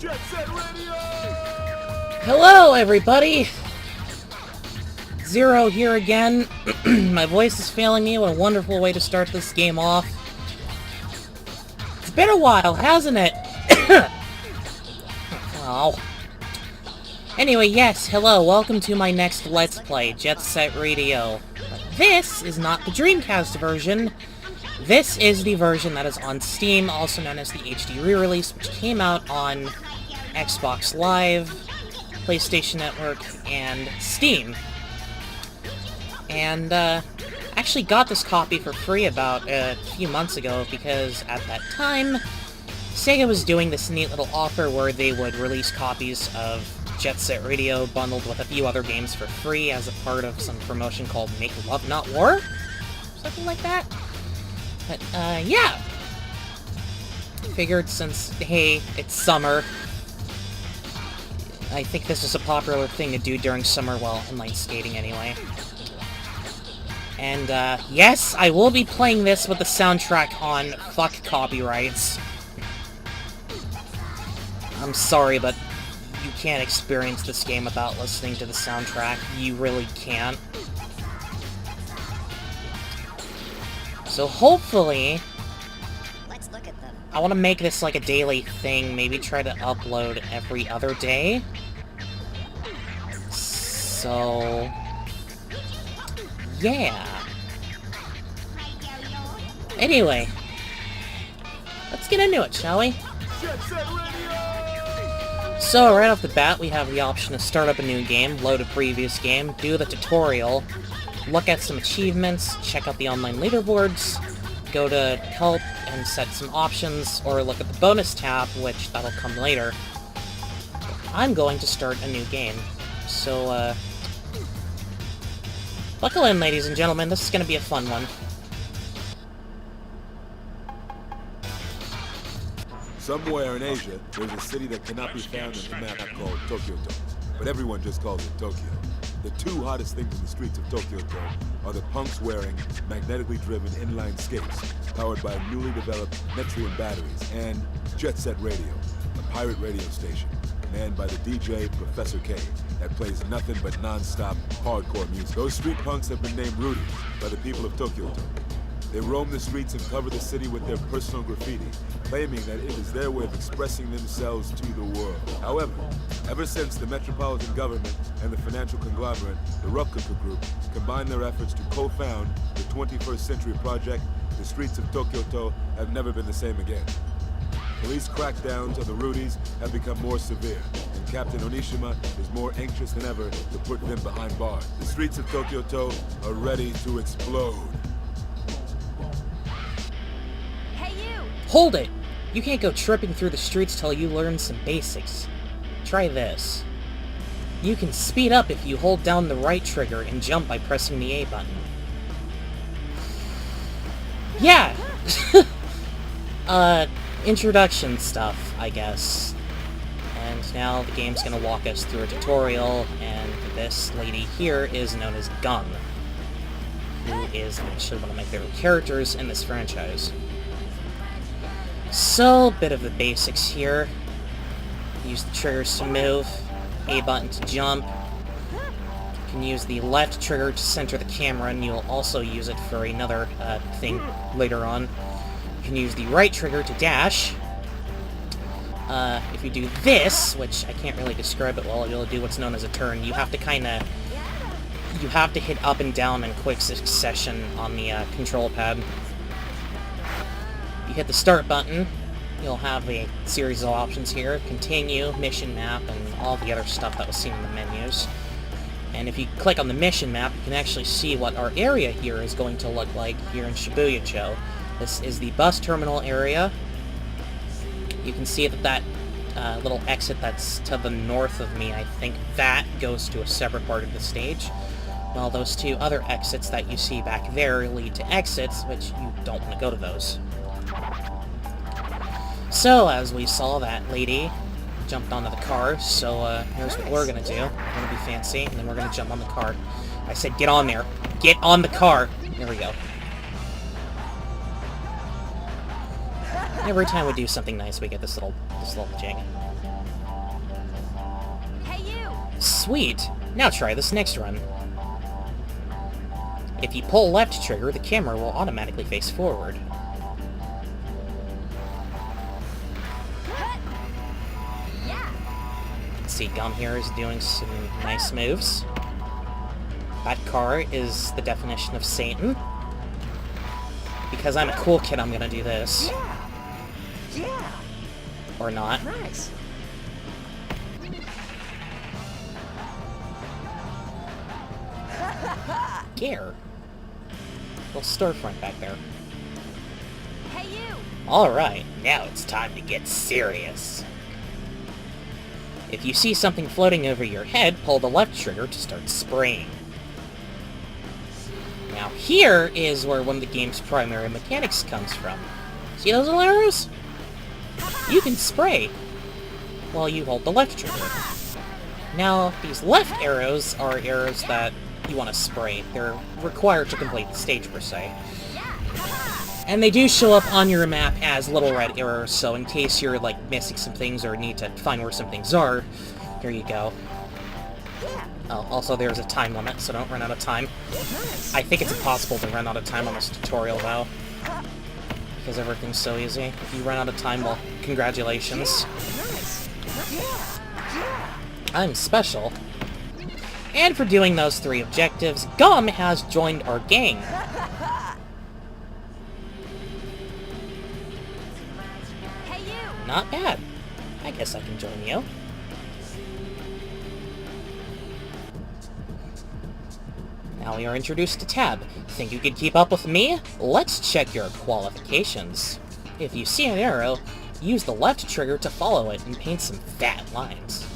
Jet Set Radio! Hello, everybody! Zero here again. My voice is failing me. What a wonderful way to start this game off. It's been a while, hasn't it? Oh. Anyway, yes, hello, welcome to my next Let's Play, Jet Set Radio. But this is not the Dreamcast version. This is the version that is on Steam, also known as the HD re-release, which came out on Xbox Live, PlayStation Network, and Steam. And, actually got this copy for free about a few months ago, because at that time, Sega was doing this neat little offer where they would release copies of Jet Set Radio bundled with a few other games for free as a part of some promotion called Make Love Not War? Something like that? But, yeah. Figured since, hey, it's summer, I think this is a popular thing to do during summer, well, inline skating anyway. And, yes, I will be playing this with the soundtrack on. Fuck copyrights. I'm sorry, but you can't experience this game without listening to the soundtrack. You really can't. So hopefully, Let's look at them. I want to make this like a daily thing, maybe try to upload every other day. So, yeah. Anyway, let's get into it, shall we? Jet Set Radio! So, right off the bat, we have the option to start up a new game, load a previous game, do the tutorial, look at some achievements, check out the online leaderboards, go to help and set some options, or look at the bonus tab, which that'll come later. I'm going to start a new game. So, buckle in, ladies and gentlemen, this is going to be a fun one. Somewhere in Asia, there's a city that cannot be found on the map called Tokyo, but everyone just calls it Tokyo. The two hottest things in the streets of Tokyo are the punks wearing magnetically driven inline skates powered by newly developed Metrium batteries and Jet Set Radio, a pirate radio station manned by the DJ Professor K that plays nothing but non-stop hardcore music. Those street punks have been named Rudies by the people of Tokyo. They roam the streets and cover the city with their personal graffiti, claiming that it is their way of expressing themselves to the world. However, ever since the metropolitan government and the financial conglomerate, the Rokkaku Group, combined their efforts to co-found the 21st Century Project, the streets of Tokyo have never been the same again. Police crackdowns on the Rudies have become more severe, and Captain Onishima is more anxious than ever to put them behind bars. The streets of Tokyo are ready to explode. Hold it! You can't go tripping through the streets till you learn some basics. Try this. You can speed up if you hold down the right trigger and jump by pressing the A button. Yeah! Introduction stuff, I guess. And now the game's gonna walk us through a tutorial, and this lady here is known as Gung, who is actually one of my favorite characters in this franchise. So, bit of the basics here. Use the triggers to move, A button to jump. You can use the left trigger to center the camera, and you'll also use it for another thing later on. You can use the right trigger to dash. If you do this, which I can't really describe it well, you'll do what's known as a turn. You have to hit up and down in quick succession on the control pad. You hit the start button, you'll have a series of options here: continue, mission map, and all the other stuff that was seen in the menus. And if you click on the mission map, you can actually see what our area here is going to look like here in Shibuya-cho. This is the bus terminal area. You can see that little exit that's to the north of me, I think that goes to a separate part of the stage. While those two other exits that you see back there lead to exits, which you don't want to go to those. So, as we saw, that lady jumped onto the car, so here's what we're gonna do. We're gonna be fancy, and then we're gonna jump on the car. I said get on there. Get on the car! There we go. Every time we do something nice, we get this little jig. Sweet. Now try this next run. If you pull left trigger, the camera will automatically face forward. See, Gum here is doing some nice moves. That car is the definition of Satan. Because I'm a cool kid, I'm gonna do this. Yeah. Or not. Nice. Gear. Little storefront back there. Hey, you. Alright, now it's time to get serious. If you see something floating over your head, pull the left trigger to start spraying. Now here is where one of the game's primary mechanics comes from. See those little arrows? You can spray while you hold the left trigger. Now, these left arrows are arrows that you want to spray. They're required to complete the stage, per se. And they do show up on your map as little red arrows, so in case you're, like, missing some things or need to find where some things are, here you go. Oh, also there's a time limit, so don't run out of time. I think it's impossible to run out of time on this tutorial, though. Because everything's so easy. If you run out of time, well, congratulations. I'm special. And for doing those 3 objectives, Gum has joined our gang. Hey, you. Not bad. I guess I can join you. Now we are introduced to Tab. Think you could keep up with me? Let's check your qualifications. If you see an arrow, use the left trigger to follow it and paint some fat lines.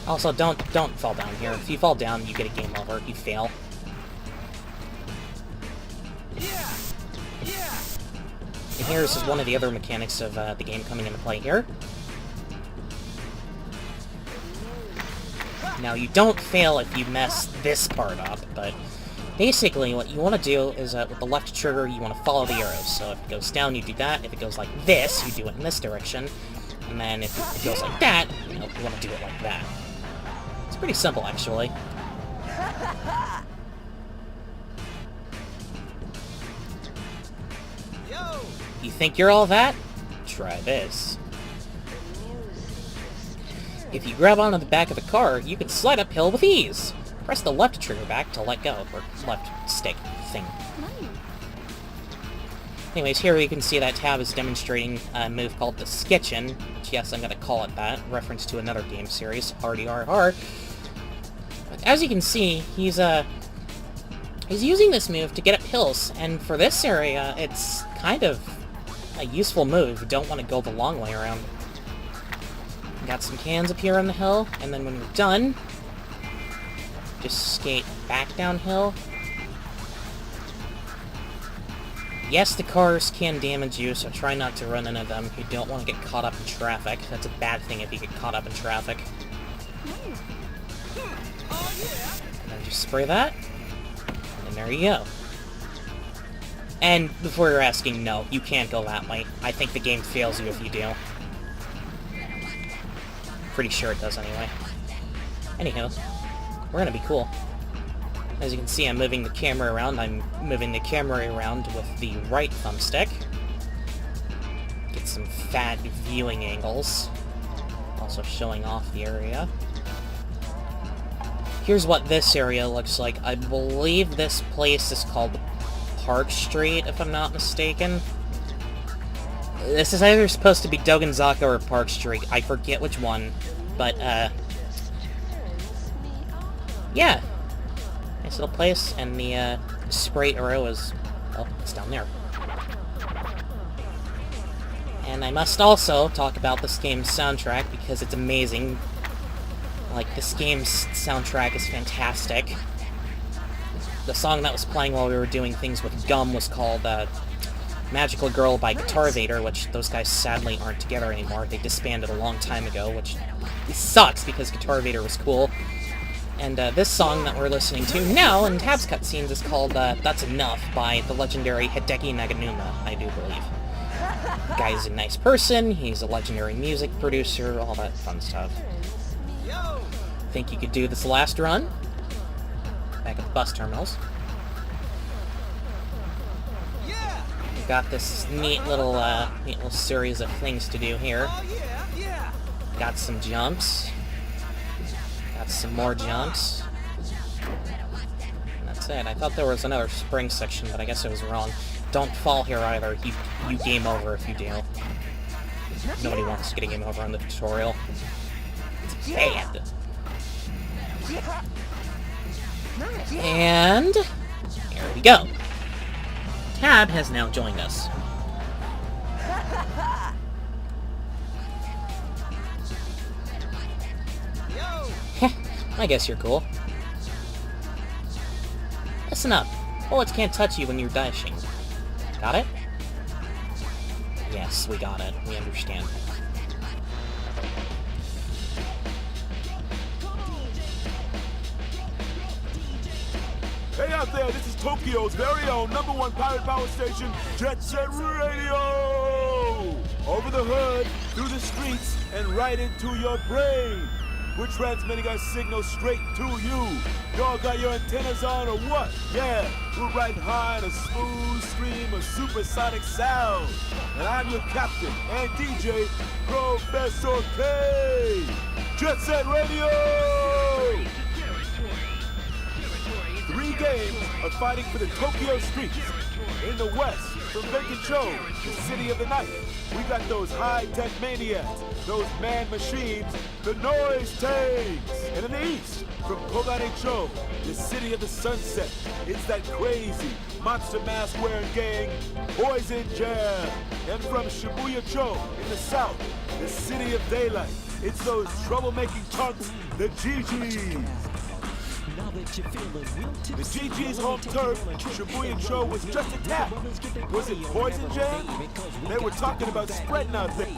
Also, don't fall down here. If you fall down, you get a game over. You fail. And here's one of the other mechanics of the game coming into play here. Now, you don't fail if you mess this part up, but basically what you want to do is, with the left trigger, you want to follow the arrows. So if it goes down, you do that. If it goes like this, you do it in this direction. And then if it goes like that, you want to do it like that. It's pretty simple, actually. You think you're all that? Try this. If you grab onto the back of the car, you can slide uphill with ease. Press the left trigger back to let go, or left stick thing. Anyways, here you can see that Tab is demonstrating a move called the Skitchin, which, yes, I'm gonna call it that, reference to another game series, RDRR. But as you can see, he's using this move to get up hills, and for this area, it's kind of a useful move. You don't want to go the long way around. Got some cans up here on the hill, and then when you're done, just skate back downhill. Yes, the cars can damage you, so try not to run into them. You don't want to get caught up in traffic. That's a bad thing if you get caught up in traffic. And then just spray that, and there you go. And before you're asking, no, you can't go that way. I think the game fails you if you do. Pretty sure it does anyway. Anywho, we're gonna be cool. As you can see, I'm moving the camera around. I'm moving the camera around with the right thumbstick. Get some fat viewing angles. Also showing off the area. Here's what this area looks like. I believe this place is called Park Street, if I'm not mistaken. This is either supposed to be Dogenzaka or Park Street. I forget which one. But, yeah. Nice little place, and the spray arrow is... oh, it's down there. And I must also talk about this game's soundtrack, because it's amazing. Like, this game's soundtrack is fantastic. The song that was playing while we were doing things with Gum was called, Magical Girl by Guitar Vader, which those guys sadly aren't together anymore. They disbanded a long time ago, which sucks because Guitar Vader was cool. And this song that we're listening to now in Tab's cutscenes is called That's Enough by the legendary Hideki Naganuma, I do believe. The guy's a nice person, he's a legendary music producer, all that fun stuff. think you could do this last run. Back at the bus terminals. We've got this neat little series of things to do here. Got some jumps. Got some more jumps. And that's it. I thought there was another spring section, but I guess I was wrong. Don't fall here either. You game over if you do. Nobody wants to get a game over on the tutorial. It's bad. And here we go. Tab has now joined us. Heh, I guess you're cool. Listen up. Bullets can't touch you when you're dashing. Got it? Yes, we got it. We understand. Hey out there, this is Tokyo's very own #1 pirate power station, Jet Set Radio! Over the hood, through the streets, and right into your brain. We're transmitting our signal straight to you. Y'all got your antennas on or what? Yeah, we're riding high on a smooth stream of supersonic sound. And I'm your captain and DJ, Professor K. Jet Set Radio! 3 games are fighting for the Tokyo streets. In the west, from Benkicho, the city of the night, we got those high-tech maniacs, those man machines, the noise tanks. And in the east, from Koganecho, the city of the sunset, it's that crazy monster mask-wearing gang, Poison Jam. And from Shibuya-cho, in the south, the city of daylight, it's those troublemaking punks, the GGs. The GG's home turf, Shibuya-cho, was just attacked. Was it Poison Jam? They were talking about spreading out there.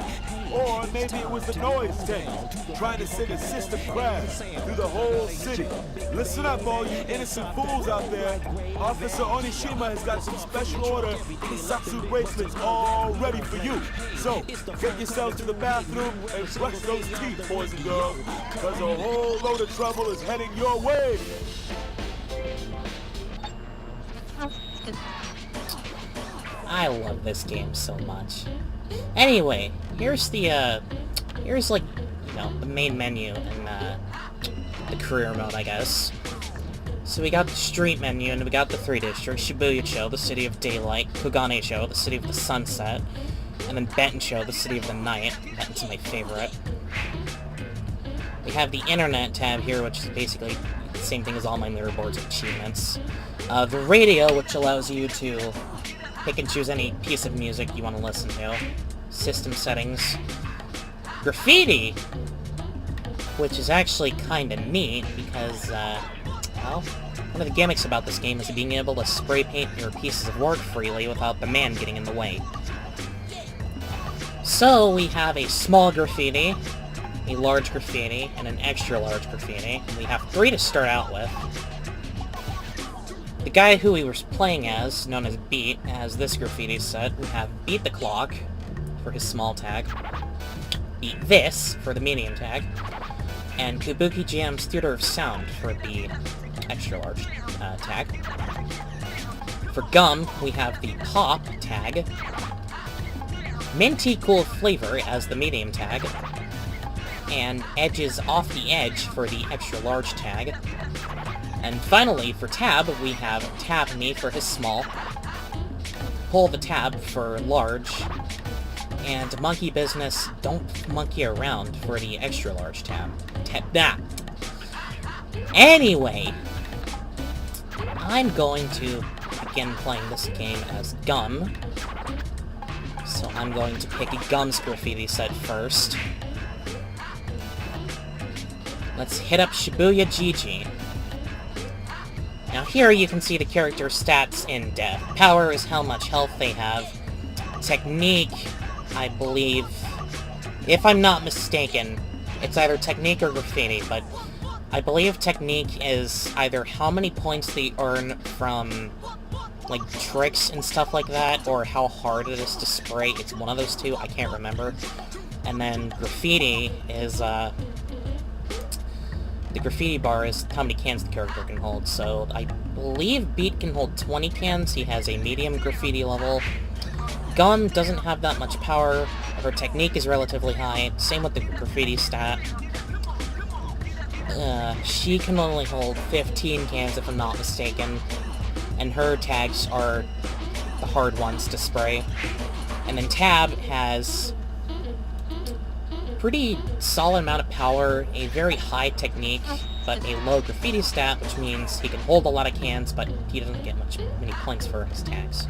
Or maybe it was the noise tank, trying to send a system crash through the whole city. Listen up, all you innocent fools out there. Officer Onishima has got some special order Kisatsu bracelets all ready for you. So, get yourselves to the bathroom and brush those teeth, boys and girls, because a whole load of trouble is heading your way. I love this game so much. Anyway, here's the, here's like, you know, the main menu and, the career mode, I guess. So we got the street menu, and we got the 3 districts, Shibuya-cho, the city of daylight, Koganecho, the city of the sunset, and then Benton-cho, the city of the night. Benton's my favorite. We have the internet tab here, which is basically the same thing as all my leaderboards and achievements. The radio, which allows you to pick and choose any piece of music you want to listen to. System settings. Graffiti, which is actually kind of neat because, well, one of the gimmicks about this game is being able to spray paint your pieces of work freely without the man getting in the way. So we have a small graffiti, a large graffiti, and an extra large graffiti. And we have 3 to start out with. The guy who we were playing as, known as Beat, has this graffiti set. We have Beat the Clock for his small tag, Beat This for the medium tag, and Kabuki Jam's Theater of Sound for the extra large tag. For Gum, we have the Pop tag, Minty Cool Flavor as the medium tag, and Edges Off the Edge for the extra large tag. And finally, for Tab, we have Tab Me for his small, Pull the Tab for large, and Monkey Business Don't Monkey Around for the extra large tab. Anyway, I'm going to begin playing this game as Gum. So I'm going to pick Gum's graffiti set first. Let's hit up Shibuya GG. Now here you can see the character stats in depth. Power is how much health they have. Technique, I believe, if I'm not mistaken, it's either technique or graffiti, but I believe technique is either how many points they earn from, like, tricks and stuff like that, or how hard it is to spray. It's one of those two, I can't remember. And then graffiti is, the graffiti bar is how many cans the character can hold, so I believe Beat can hold 20 cans. He has a medium graffiti level. Gum doesn't have that much power. Her technique is relatively high. Same with the graffiti stat. She can only hold 15 cans if I'm not mistaken, and her tags are the hard ones to spray. And then Tab has a pretty solid amount of power, a very high technique, but a low graffiti stat, which means he can hold a lot of cans, but he doesn't get many points for his tags.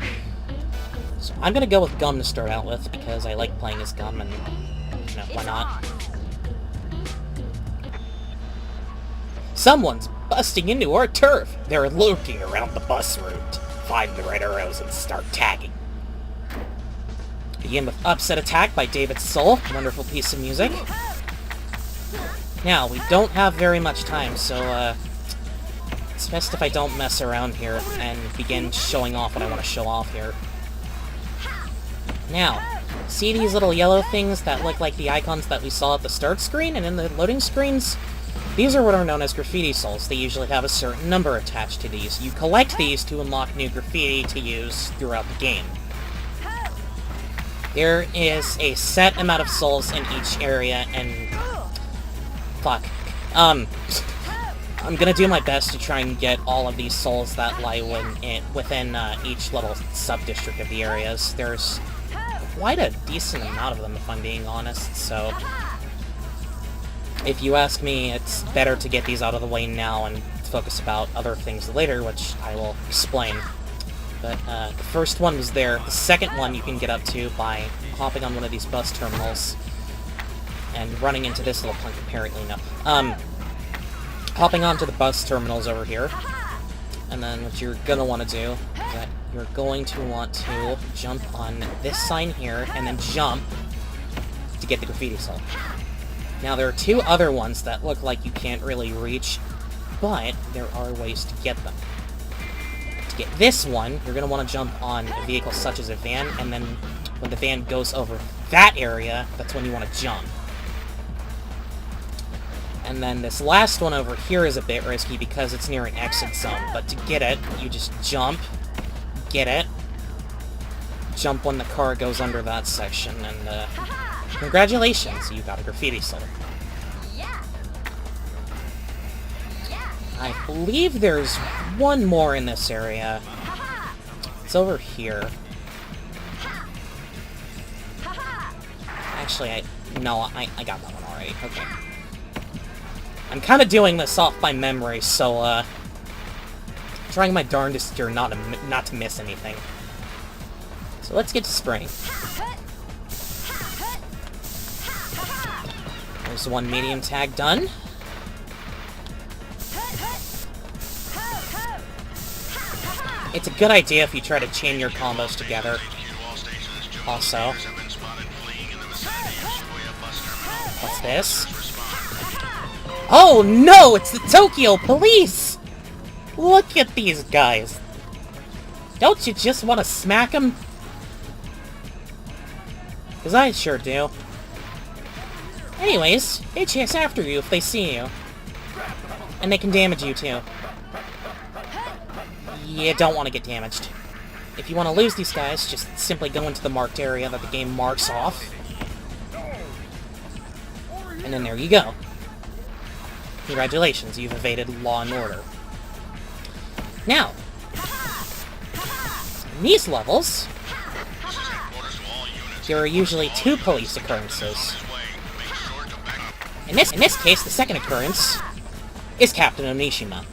So I'm gonna go with Gum to start out with, because I like playing as Gum, and, you know, why not? Someone's busting into our turf! They're lurking around the bus route. Find the red arrows and start tagging. Begin with Upset Attack by David Soul, a wonderful piece of music. Now, we don't have very much time, so, it's best if I don't mess around here and begin showing off what I want to show off here. Now, see these little yellow things that look like the icons that we saw at the start screen and in the loading screens? These are what are known as graffiti souls. They usually have a certain number attached to these. You collect these to unlock new graffiti to use throughout the game. There is a set amount of souls in each area, and... fuck. I'm gonna do my best to try and get all of these souls that lie within each little sub-district of the areas. There's quite a decent amount of them, if I'm being honest, so... if you ask me, it's better to get these out of the way now and focus about other things later, which I will explain. But, the first one was there. The second one you can get up to by hopping on one of these bus terminals and running into this little punk, apparently. No. Hopping onto the bus terminals over here, and then what you're gonna want to do is that you're going to want to jump on this sign here, and then jump to get the graffiti soul. Now, there are two other ones that look like you can't really reach, but there are ways to get them. To get this one, you're going to want to jump on a vehicle such as a van, and then when the van goes over that area, that's when you want to jump. And then this last one over here is a bit risky because it's near an exit zone, but to get it, you just jump, get it, jump when the car goes under that section, and, congratulations, you got a graffiti soul. I believe there's one more in this area. It's over here. Actually, I got that one already. Okay. I'm kind of doing this off by memory, so, trying my darndest here not to miss anything. So let's get to spraying. There's one medium tag done. It's a good idea if you try to chain your combos together. Also. What's this? Oh no! It's the Tokyo Police! Look at these guys! Don't you just want to smack them? 'Cause I sure do. Anyways, they chase after you if they see you. And they can damage you too. You don't want to get damaged. If you want to lose these guys, just simply go into the marked area that the game marks off. And then there you go. Congratulations, you've evaded law and order. Now, in these levels, there are usually two police occurrences. In this case, the second occurrence is Captain Onishima.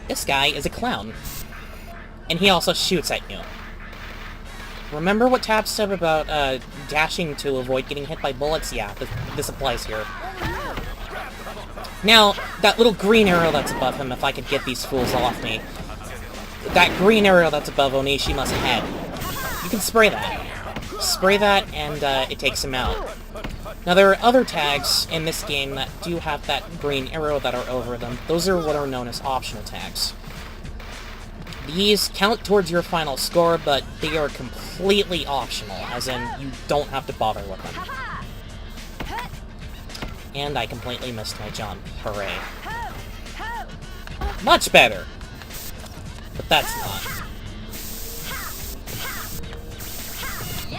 This guy is a clown. And he also shoots at you. Remember what Tab said about dashing to avoid getting hit by bullets? Yeah, this applies here. Now, that little green arrow that's above him, if I could get these fools off me. That green arrow that's above Onishima's head. You can spray that. Spray that, and it takes him out. Now, there are other tags in this game that do have that green arrow that are over them. Those are what are known as optional tags. These count towards your final score, but they are completely optional, as in, you don't have to bother with them. And I completely missed my jump. Hooray. Ho! Ho! Much better! But that's not.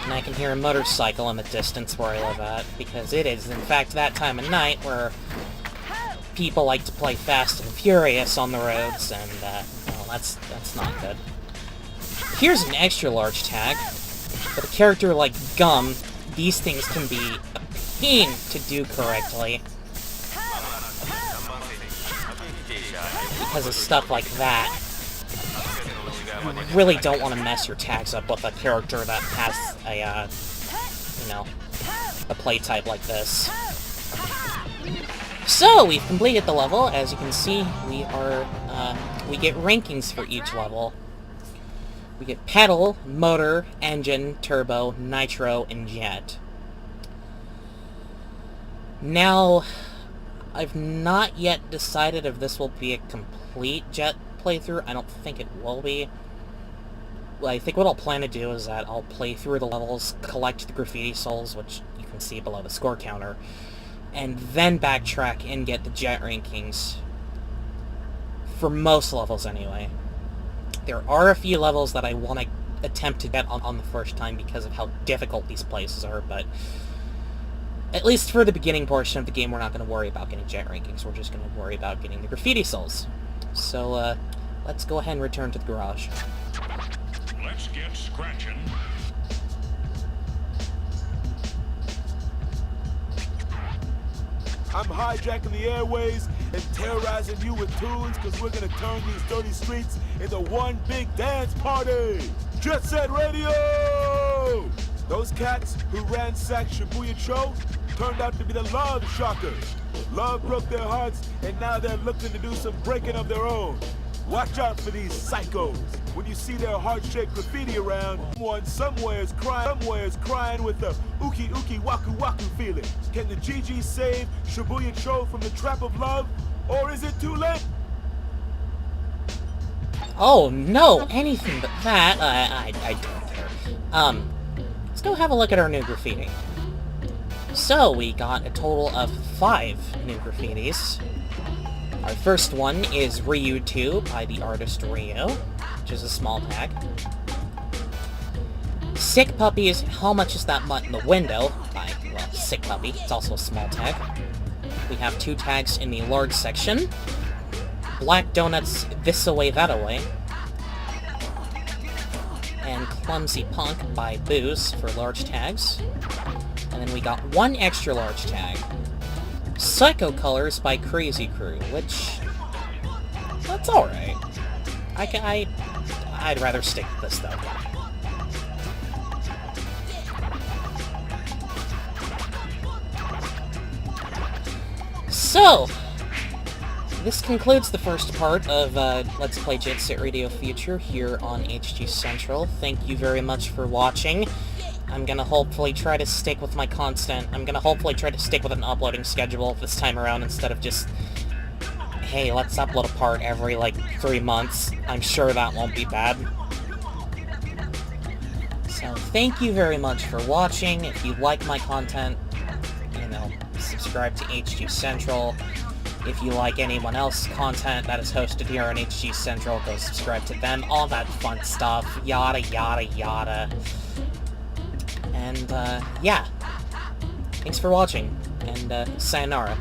And I can hear a motorcycle in the distance where I live at, because it is, in fact, that time of night where people like to play Fast and Furious on the roads, and, well, that's not good. Here's an extra large tag. With a character like Gum, these things can be a pain to do correctly. Because of stuff like that. You really don't want to mess your tags up with a character that has a, you know, a play type like this. So, we've completed the level. As you can see, we get rankings for each level. We get pedal, motor, engine, turbo, nitro, and jet. Now, I've not yet decided if this will be a complete jet playthrough. I don't think it will be. Well, I think what I'll plan to do is that I'll play through the levels, collect the graffiti souls, which you can see below the score counter, and then backtrack and get the jet rankings. For most levels, anyway. There are a few levels that I want to attempt to get on the first time because of how difficult these places are, but at least for the beginning portion of the game, we're not going to worry about getting jet rankings. We're just going to worry about getting the graffiti souls. So, let's go ahead and return to the garage. Let's get scratching. I'm hijacking the airways and terrorizing you with tunes because we're gonna turn these dirty streets into one big dance party! Jet Set Radio! Those cats who ransacked Shibuya-cho turned out to be the Love Shockers. Love broke their hearts and now they're looking to do some breaking of their own. Watch out for these psychos. When you see their heart-shaped graffiti around, someone somewhere is crying with the uki uki waku waku feeling. Can the GG save Shibuya-cho from the trap of love, or is it too late? Oh no, anything but that. I don't care. Let's go have a look at our new graffiti. So, we got a total of 5 new graffitis. Our first one is Ryu 2 by the artist Ryu, which is a small tag. Sick Puppies, How Much Is That Mutt in the Window by, well, Sick Puppy. It's also a small tag. We have 2 tags in the large section. Black Donuts, This Away, That Away. And Clumsy Punk by Booze for large tags. And then we got 1 extra large tag. Psycho Colors by Crazy Crew, which... that's alright. I'd rather stick with this, though. So, this concludes the first part of Let's Play Jet Set Radio Future here on HG Central. Thank you very much for watching. I'm gonna hopefully try to stick with my content. I'm gonna hopefully try to stick with an uploading schedule this time around instead of just, hey, let's upload a part every, like, 3 months. I'm sure that won't be bad. So, thank you very much for watching. If you like my content, you know, subscribe to HG Central. If you like anyone else's content that is hosted here on HG Central, go subscribe to them. All that fun stuff. Yada, yada, yada. And, yeah. Thanks for watching, and, sayonara.